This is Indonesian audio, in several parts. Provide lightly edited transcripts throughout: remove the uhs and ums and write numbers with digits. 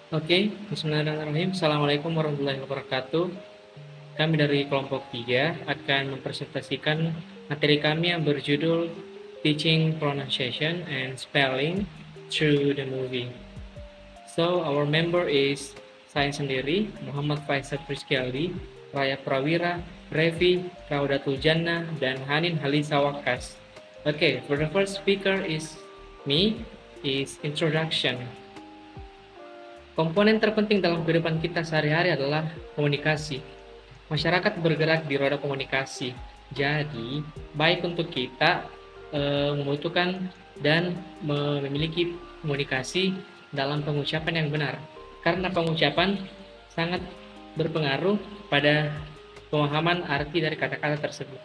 Oke, bismillahirrahmanirrahim. Assalamualaikum warahmatullahi wabarakatuh. Kami dari kelompok 3 akan mempresentasikan materi kami yang berjudul Teaching Pronunciation and Spelling Through the Movie. So, our member is saya sendiri, Muhammad Faisal Priskialdi, Raya Prawira, Revi, Raudatul Jannah, dan Hanin Halisa Wakas. Okay, for the first speaker is me, is introduction. Komponen terpenting dalam kehidupan kita sehari-hari adalah komunikasi. Masyarakat bergerak di roda komunikasi. Jadi, baik untuk kita membutuhkan dan memiliki komunikasi dalam pengucapan yang benar. Karena pengucapan sangat berpengaruh pada pemahaman arti dari kata-kata tersebut.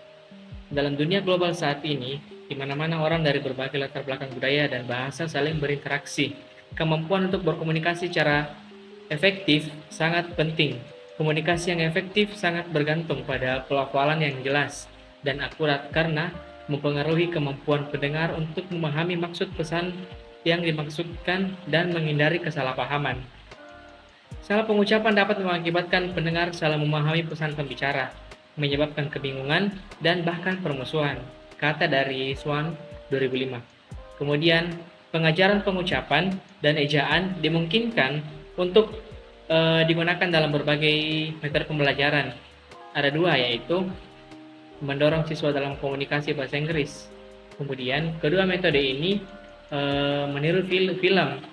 Dalam dunia global saat ini, di mana-mana orang dari berbagai latar belakang budaya dan bahasa saling berinteraksi. Kemampuan untuk berkomunikasi secara efektif sangat penting. Komunikasi yang efektif sangat bergantung pada pelafalan yang jelas dan akurat karena mempengaruhi kemampuan pendengar untuk memahami maksud pesan yang dimaksudkan dan menghindari kesalahpahaman. Salah pengucapan dapat mengakibatkan pendengar salah memahami pesan pembicara, menyebabkan kebingungan dan bahkan permusuhan. Kata dari Swan 2005. Kemudian, pengajaran pengucapan dan ejaan dimungkinkan untuk digunakan dalam berbagai metode pembelajaran. Ada dua, yaitu mendorong siswa dalam komunikasi bahasa Inggris. Kemudian, kedua metode ini meniru film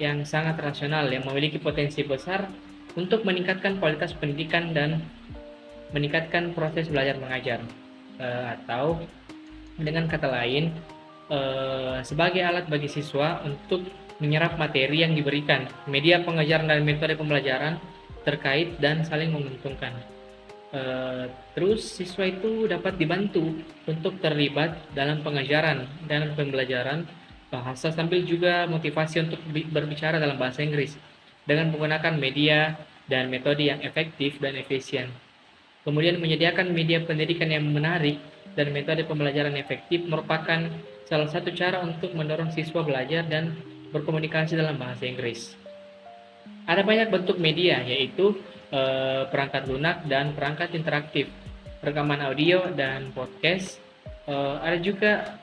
yang sangat rasional yang memiliki potensi besar untuk meningkatkan kualitas pendidikan dan meningkatkan proses belajar mengajar. Atau dengan kata lain, sebagai alat bagi siswa untuk menyerap materi yang diberikan, media pengajaran dan metode pembelajaran terkait dan saling menguntungkan. Terus siswa itu dapat dibantu untuk terlibat dalam pengajaran dan pembelajaran bahasa sambil juga motivasi untuk berbicara dalam bahasa Inggris dengan menggunakan media dan metode yang efektif dan efisien. Kemudian menyediakan media pendidikan yang menarik dan metode pembelajaran efektif merupakan salah satu cara untuk mendorong siswa belajar dan berkomunikasi dalam bahasa Inggris. Ada banyak bentuk media, yaitu perangkat lunak dan perangkat interaktif, rekaman audio dan podcast. Ada juga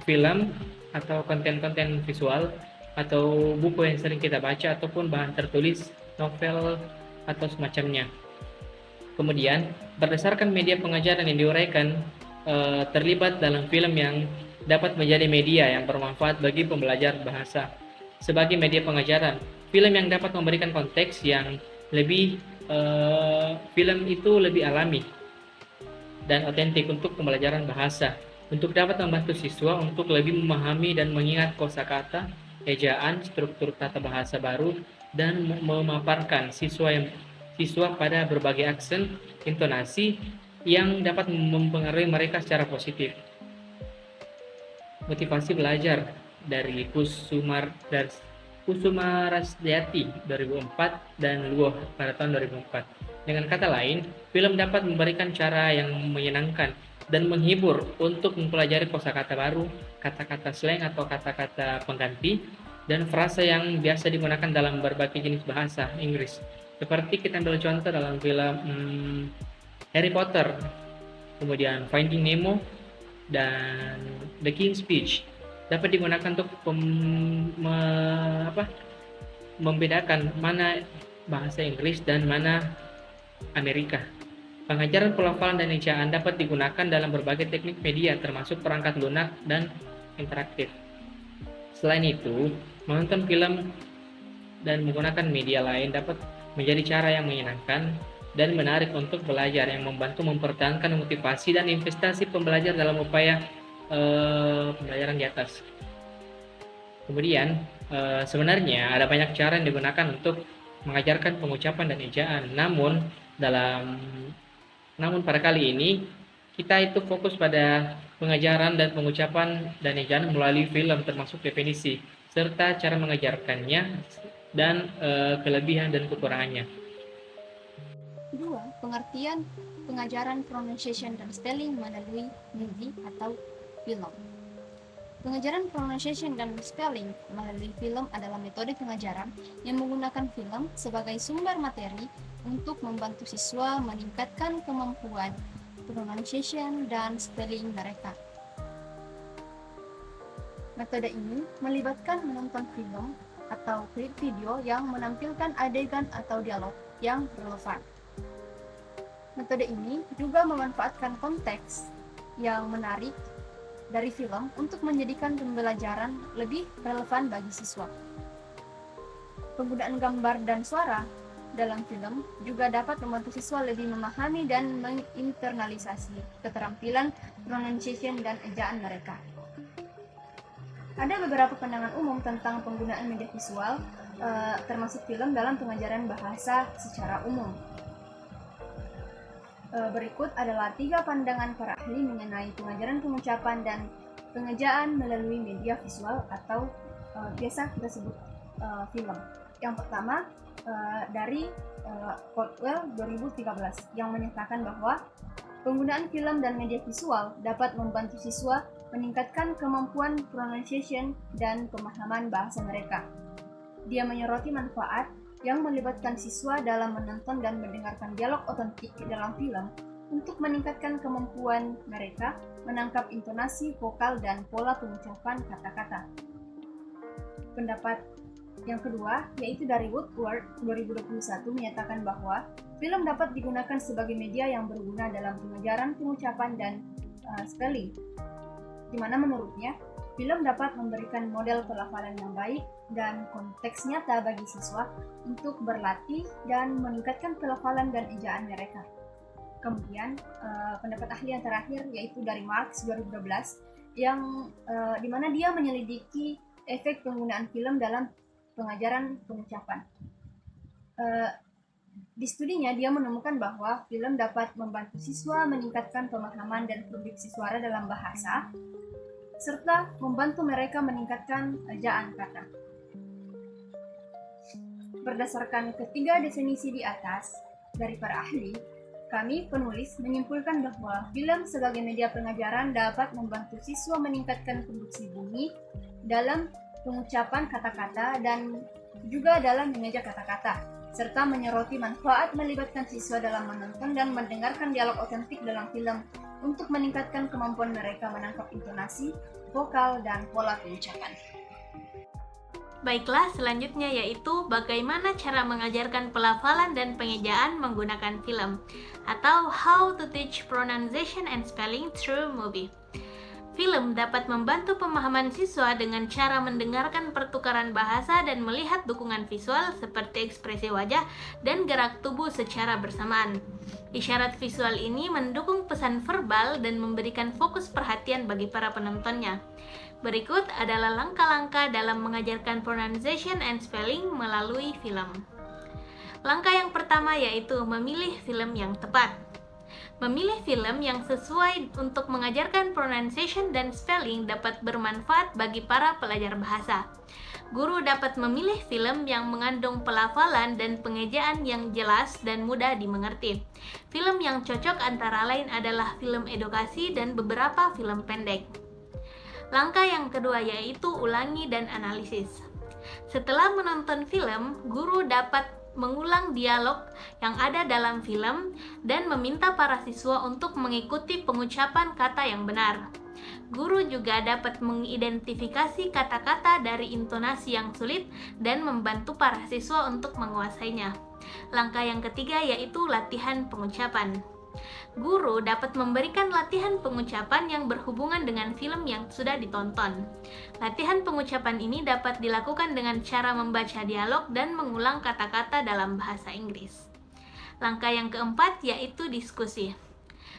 film atau konten-konten visual atau buku yang sering kita baca ataupun bahan tertulis, novel atau semacamnya. Kemudian, berdasarkan media pengajaran yang diuraikan, terlibat dalam film yang dapat menjadi media yang bermanfaat bagi pembelajar bahasa. Sebagai media pengajaran, film yang dapat memberikan konteks yang lebih film itu lebih alami dan otentik untuk pembelajaran bahasa, untuk dapat membantu siswa untuk lebih memahami dan mengingat kosakata, ejaan, struktur tata bahasa baru, dan memaparkan siswa pada berbagai aksen, intonasi yang dapat mempengaruhi mereka secara positif. Motivasi belajar dari Kusuma Rasdiati 2004 dan Luoh pada tahun 2004. Dengan kata lain, film dapat memberikan cara yang menyenangkan dan menghibur untuk mempelajari kosakata baru, kata-kata slang atau kata-kata pengganti, dan frasa yang biasa digunakan dalam berbagai jenis bahasa Inggris. Seperti kita ambil contoh dalam film Harry Potter, kemudian Finding Nemo, dan The King's Speech dapat digunakan untuk membedakan mana bahasa Inggris dan mana Amerika. Pengajaran pelafalan dan ejaan dapat digunakan dalam berbagai teknik media termasuk perangkat lunak dan interaktif. Selain itu, menonton film dan menggunakan media lain dapat menjadi cara yang menyenangkan dan menarik untuk belajar yang membantu mempertahankan motivasi dan investasi pembelajar dalam upaya pembelajaran di atas. Kemudian, sebenarnya ada banyak cara yang digunakan untuk mengajarkan pengucapan dan ejaan. Namun pada kali ini kita itu fokus pada pengajaran dan pengucapan dan ejaan melalui film termasuk definisi serta cara mengajarkannya dan kelebihan dan kekurangannya. Kedua, pengertian pengajaran pronunciation dan spelling melalui movie atau film. Pengajaran pronunciation dan spelling melalui film adalah metode pengajaran yang menggunakan film sebagai sumber materi untuk membantu siswa meningkatkan kemampuan pronunciation dan spelling mereka. Metode ini melibatkan menonton film atau klip video yang menampilkan adegan atau dialog yang relevan. Metode ini juga memanfaatkan konteks yang menarik dari film untuk menjadikan pembelajaran lebih relevan bagi siswa. Penggunaan gambar dan suara dalam film juga dapat membantu siswa lebih memahami dan menginternalisasi keterampilan pronunciation dan ejaan mereka. Ada beberapa pandangan umum tentang penggunaan media visual, termasuk film dalam pengajaran bahasa secara umum. Berikut adalah 3 pandangan para ahli mengenai pengajaran pengucapan dan pengejaan melalui media visual atau biasa kita sebut film. Yang pertama dari Caldwell 2013 yang menyatakan bahwa penggunaan film dan media visual dapat membantu siswa meningkatkan kemampuan pronunciation dan pemahaman bahasa mereka. Dia menyoroti manfaat yang melibatkan siswa dalam menonton dan mendengarkan dialog otentik dalam film untuk meningkatkan kemampuan mereka menangkap intonasi, vokal, dan pola pengucapan kata-kata. Pendapat yang kedua, yaitu dari Woodward 2021 menyatakan bahwa film dapat digunakan sebagai media yang berguna dalam pengajaran pengucapan dan spelling, di mana menurutnya film dapat memberikan model pelafalan yang baik dan konteks nyata bagi siswa untuk berlatih dan meningkatkan pelafalan dan ejaan mereka. Kemudian pendapat ahli yang terakhir yaitu dari Marks 2012 yang di mana dia menyelidiki efek penggunaan film dalam pengajaran pengucapan. Di studinya dia menemukan bahwa film dapat membantu siswa meningkatkan pemahaman dan produksi suara dalam bahasa serta membantu mereka meningkatkan ejaan kata. Berdasarkan ketiga definisi di atas dari para ahli, kami penulis menyimpulkan bahwa film sebagai media pengajaran dapat membantu siswa meningkatkan produksi bunyi dalam pengucapan kata-kata dan juga dalam mengeja kata-kata, serta menyoroti manfaat melibatkan siswa dalam menonton dan mendengarkan dialog otentik dalam film untuk meningkatkan kemampuan mereka menangkap intonasi, vokal, dan pola pengucapan. Baiklah, selanjutnya yaitu bagaimana cara mengajarkan pelafalan dan pengejaan menggunakan film, atau How to Teach Pronunciation and Spelling Through Movie. Film dapat membantu pemahaman siswa dengan cara mendengarkan pertukaran bahasa dan melihat dukungan visual seperti ekspresi wajah dan gerak tubuh secara bersamaan. Isyarat visual ini mendukung pesan verbal dan memberikan fokus perhatian bagi para penontonnya. Berikut adalah langkah-langkah dalam mengajarkan pronunciation and spelling melalui film. Langkah yang pertama yaitu memilih film yang tepat. Memilih film yang sesuai untuk mengajarkan pronunciation dan spelling dapat bermanfaat bagi para pelajar bahasa. Guru dapat memilih film yang mengandung pelafalan dan pengejaan yang jelas dan mudah dimengerti. Film yang cocok antara lain adalah film edukasi dan beberapa film pendek. Langkah yang kedua yaitu ulangi dan analisis. Setelah menonton film, guru dapat mengulang dialog yang ada dalam film dan meminta para siswa untuk mengikuti pengucapan kata yang benar. Guru juga dapat mengidentifikasi kata-kata dari intonasi yang sulit dan membantu para siswa untuk menguasainya. Langkah yang ketiga yaitu latihan pengucapan. Guru dapat memberikan latihan pengucapan yang berhubungan dengan film yang sudah ditonton. Latihan pengucapan ini dapat dilakukan dengan cara membaca dialog dan mengulang kata-kata dalam bahasa Inggris. Langkah yang keempat yaitu diskusi.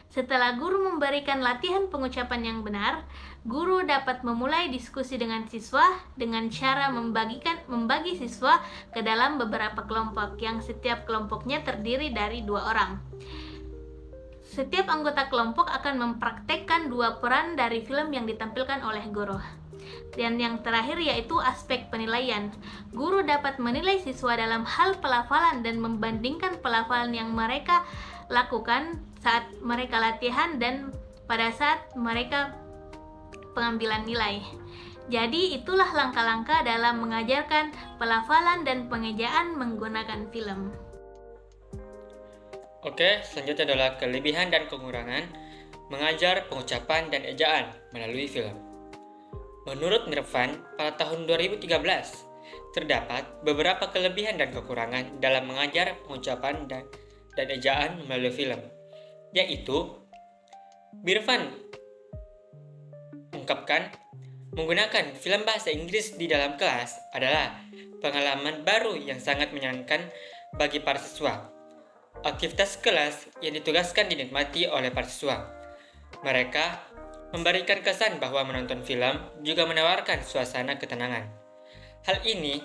Setelah guru memberikan latihan pengucapan yang benar, guru dapat memulai diskusi dengan siswa dengan cara membagi siswa ke dalam beberapa kelompok yang setiap kelompoknya terdiri dari 2 orang. Setiap anggota kelompok akan mempraktekkan 2 peran dari film yang ditampilkan oleh guru. Dan yang terakhir yaitu aspek penilaian. Guru dapat menilai siswa dalam hal pelafalan dan membandingkan pelafalan yang mereka lakukan saat mereka latihan dan pada saat mereka pengambilan nilai. Jadi itulah langkah-langkah dalam mengajarkan pelafalan dan pengejaan menggunakan film. Oke, selanjutnya adalah kelebihan dan kekurangan mengajar pengucapan dan ejaan melalui film. Menurut Mirvan, pada tahun 2013, terdapat beberapa kelebihan dan kekurangan dalam mengajar pengucapan dan ejaan melalui film, yaitu Mirvan mengungkapkan menggunakan film bahasa Inggris di dalam kelas adalah pengalaman baru yang sangat menyenangkan bagi para siswa. Aktivitas kelas yang ditugaskan dinikmati oleh para siswa. Mereka memberikan kesan bahwa menonton film juga menawarkan suasana ketenangan. Hal ini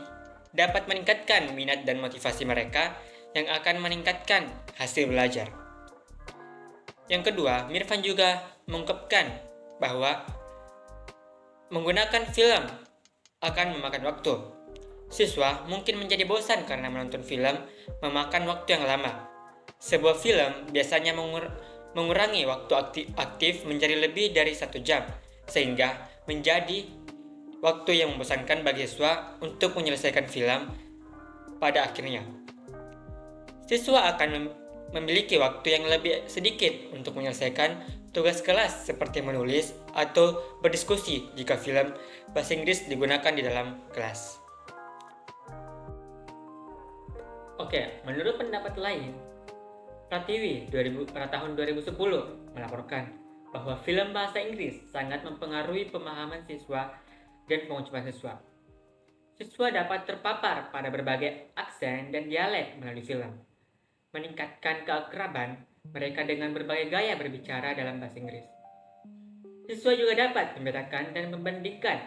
dapat meningkatkan minat dan motivasi mereka yang akan meningkatkan hasil belajar. Yang kedua, Mirvan juga mengungkapkan bahwa menggunakan film akan memakan waktu. Siswa mungkin menjadi bosan karena menonton film memakan waktu yang lama. Sebuah film biasanya mengurangi waktu aktif menjadi lebih dari 1 jam, sehingga menjadi waktu yang membosankan bagi siswa untuk menyelesaikan film pada akhirnya. Siswa akan memiliki waktu yang lebih sedikit untuk menyelesaikan tugas kelas seperti menulis atau berdiskusi jika film bahasa Inggris digunakan di dalam kelas. Oke, menurut pendapat lain, Pratiwi pada tahun 2010 melaporkan bahwa film bahasa Inggris sangat mempengaruhi pemahaman siswa dan pengucapan siswa. Siswa dapat terpapar pada berbagai aksen dan dialek melalui film, meningkatkan keakraban mereka dengan berbagai gaya berbicara dalam bahasa Inggris. Siswa juga dapat membedakan dan membandingkan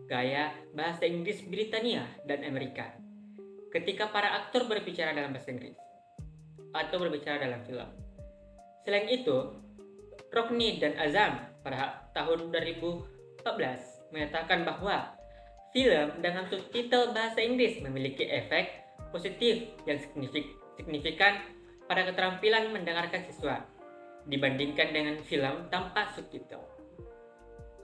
gaya bahasa Inggris Britania dan Amerika ketika para aktor berbicara dalam bahasa Inggris atau berbicara dalam film. Selain itu, Rockne dan Azam pada tahun 2014 menyatakan bahwa film dengan subtitle bahasa Inggris memiliki efek positif yang signifikan pada keterampilan mendengarkan siswa dibandingkan dengan film tanpa subtitle.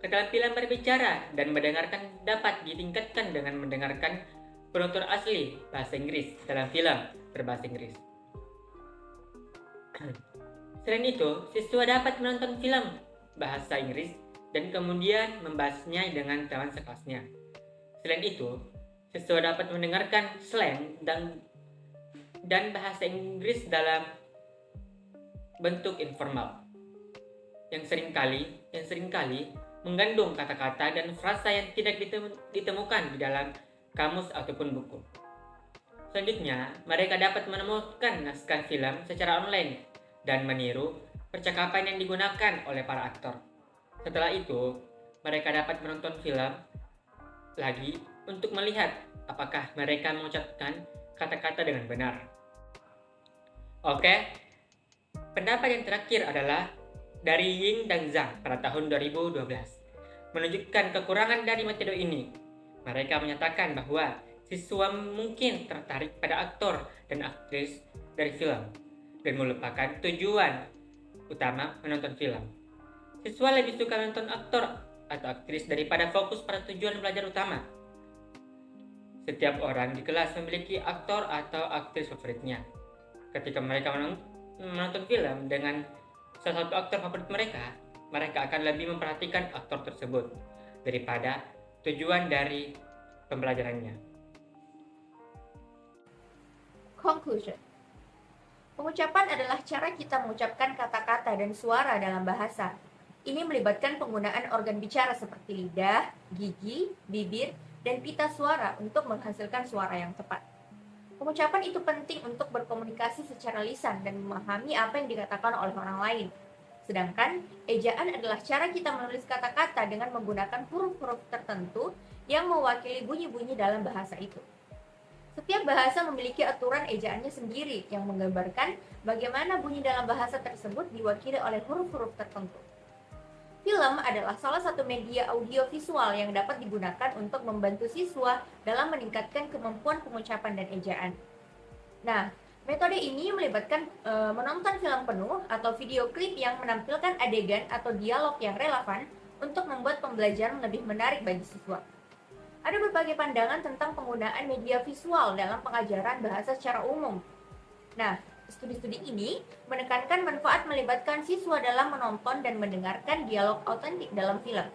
Keterampilan berbicara dan mendengarkan dapat ditingkatkan dengan mendengarkan penutur asli bahasa Inggris dalam film berbahasa Inggris. Selain itu, siswa dapat menonton film bahasa Inggris dan kemudian membahasnya dengan teman sekelasnya. Selain itu, siswa dapat mendengarkan slang dan bahasa Inggris dalam bentuk informal yang seringkali mengandung kata-kata dan frasa yang tidak ditemukan di dalam kamus ataupun buku. Selanjutnya, mereka dapat menemukan naskah film secara online dan meniru percakapan yang digunakan oleh para aktor. Setelah itu, mereka dapat menonton film lagi untuk melihat apakah mereka mengucapkan kata-kata dengan benar. Oke, pendapat yang terakhir adalah dari Ying dan Zhang pada tahun 2012. Menunjukkan kekurangan dari metode ini, mereka menyatakan bahwa siswa mungkin tertarik pada aktor dan aktris dari film dan melupakan tujuan utama menonton film. Siswa lebih suka menonton aktor atau aktris daripada fokus pada tujuan belajar utama. Setiap orang di kelas memiliki aktor atau aktris favoritnya. Ketika mereka menonton film dengan salah satu aktor favorit mereka, mereka akan lebih memperhatikan aktor tersebut daripada tujuan dari pembelajarannya. Conclusion. Pengucapan adalah cara kita mengucapkan kata-kata dan suara dalam bahasa. Ini melibatkan penggunaan organ bicara seperti lidah, gigi, bibir, dan pita suara untuk menghasilkan suara yang tepat. Pengucapan itu penting untuk berkomunikasi secara lisan dan memahami apa yang dikatakan oleh orang lain. Sedangkan, ejaan adalah cara kita menulis kata-kata dengan menggunakan huruf-huruf tertentu yang mewakili bunyi-bunyi dalam bahasa itu. Setiap bahasa memiliki aturan ejaannya sendiri yang menggambarkan bagaimana bunyi dalam bahasa tersebut diwakili oleh huruf-huruf tertentu. Film adalah salah satu media audiovisual yang dapat digunakan untuk membantu siswa dalam meningkatkan kemampuan pengucapan dan ejaan. Nah, metode ini melibatkan menonton film penuh atau video klip yang menampilkan adegan atau dialog yang relevan untuk membuat pembelajaran lebih menarik bagi siswa. Ada berbagai pandangan tentang penggunaan media visual dalam pengajaran bahasa secara umum. Nah, studi-studi ini menekankan manfaat melibatkan siswa dalam menonton dan mendengarkan dialog autentik dalam film,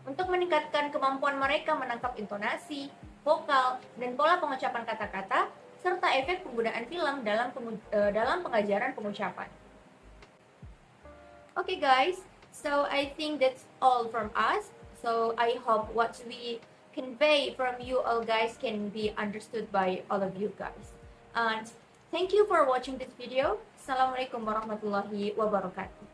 untuk meningkatkan kemampuan mereka menangkap intonasi, vokal, dan pola pengucapan kata-kata, serta efek penggunaan film dalam pengajaran pengucapan. Okay guys, so I think that's all from us. So I hope what we convey from you all guys can be understood by all of you guys. And thank you for watching this video. Assalamualaikum warahmatullahi wabarakatuh.